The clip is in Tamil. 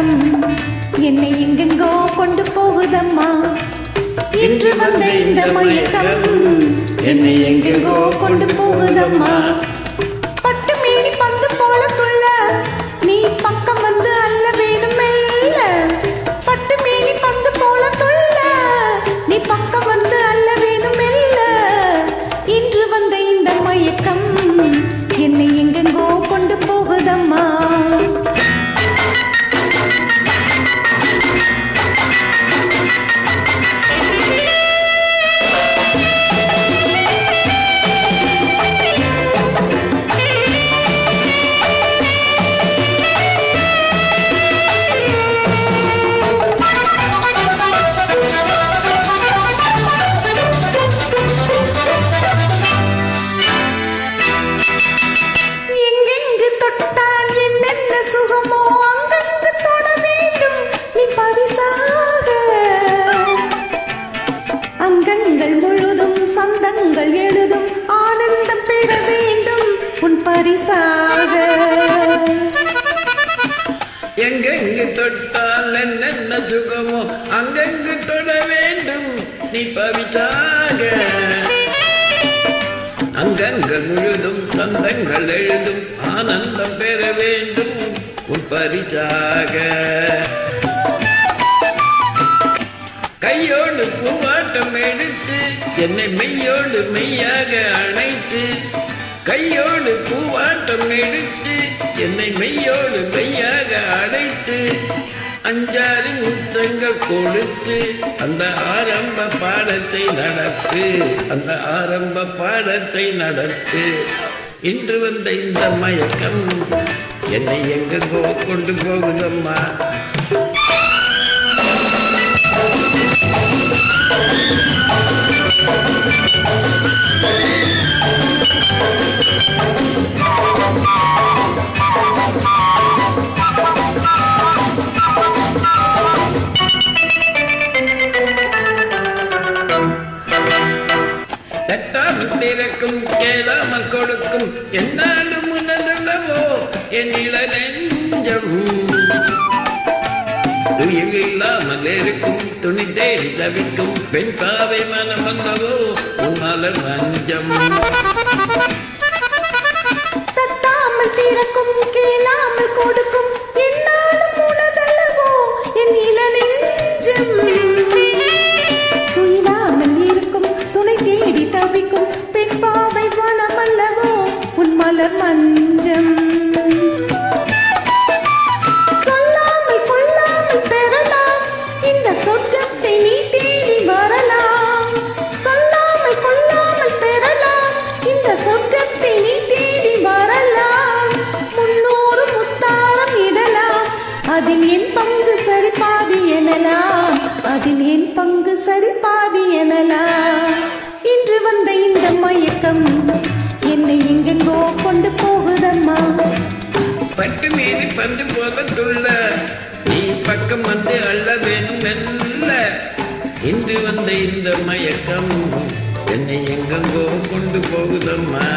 மயக்கம் என்னை எங்கெங்கோ கொண்டு போகுதம்மா. இன்று வந்த இந்த மயக்கம் என்னை எங்கெங்கோ கொண்டு போகுதம்மா. பட்டு மேனி பந்து போல துள்ள நீ பக்கம் வந்து அல்ல வேணும் மெல்ல. பட்டு மேனி பந்து போல துள்ள நீ பக்கம் வந்து அல்ல வேணும் மெல்ல. இன்று வந்த இந்த மயக்கம் என்னை எங்கெங்கோ கொண்டு போகுதம்மா. அங்கங்கள் முழுதும் சந்தங்கள் எழுதும் ஆனந்தம் பெற வேண்டும் உன் பரிசாக. எங்கெங்கு தொட்டால் என்னென்ன சுகமோ அங்கங்கு தொட வேண்டும் நீ பரிசாக. அங்கங்கள் முழுதும் சந்தங்கள் எழுதும் ஆனந்தம் பெற வேண்டும் உன் பரிசாக. கையோடு பூவாட்டம் எடுத்து என்னை மெய்யோடு மெய்யாக அணைத்து. கையோடு பூவாட்டம் எடுத்து என்னை மெய்யோடு மெய்யாக அணைத்து. அஞ்சாறு முத்தங்கள் கொடுத்து அந்த ஆரம்ப பாடத்தை நடத்து. அந்த ஆரம்ப பாடத்தை நடத்து. இன்று வந்த இந்த மயக்கம் என்னை எங்கெங்கோ கொண்டு போகுதம்மா. தட்டாமல் திறக்கும் கேளாமல் கொடுக்கும் என்னாலும் உனதல்லவோ என் இள நெஞ்சம். துயில் இல்லாமல் இருக்கும் துணி தேடி தவிக்கும் பெண் பாவை மனம் அல்லவோ உன் மலர் மஞ்சம். தட்டாமல் திறக்கும் கேளாமல் கொடுக்கும் என்னாலும் உனதல்லவோ என் இள நெஞ்சம். துயிலாமல் இருக்கும் துணை தேடி தவிக்கும் பெண் பாவை மனம் அல்லவோ உன் மலர் மஞ்சம். அதில் என் பங்கு சரி பாதி எனலாம். அதில் என் பங்கு சரி பாதி எனலாம். இன்று வந்த இந்த மயக்கம் என்னை எங்கெங்கோ கொண்டு போகுதம்மா. பட்டு மீறி பந்து போல துள்ள நீ பக்கம் வந்து அள்ள வேணும் மெல்ல. இன்று வந்த இந்த மயக்கம் என்னை எங்கெங்கோ கொண்டு போகுதம்மா.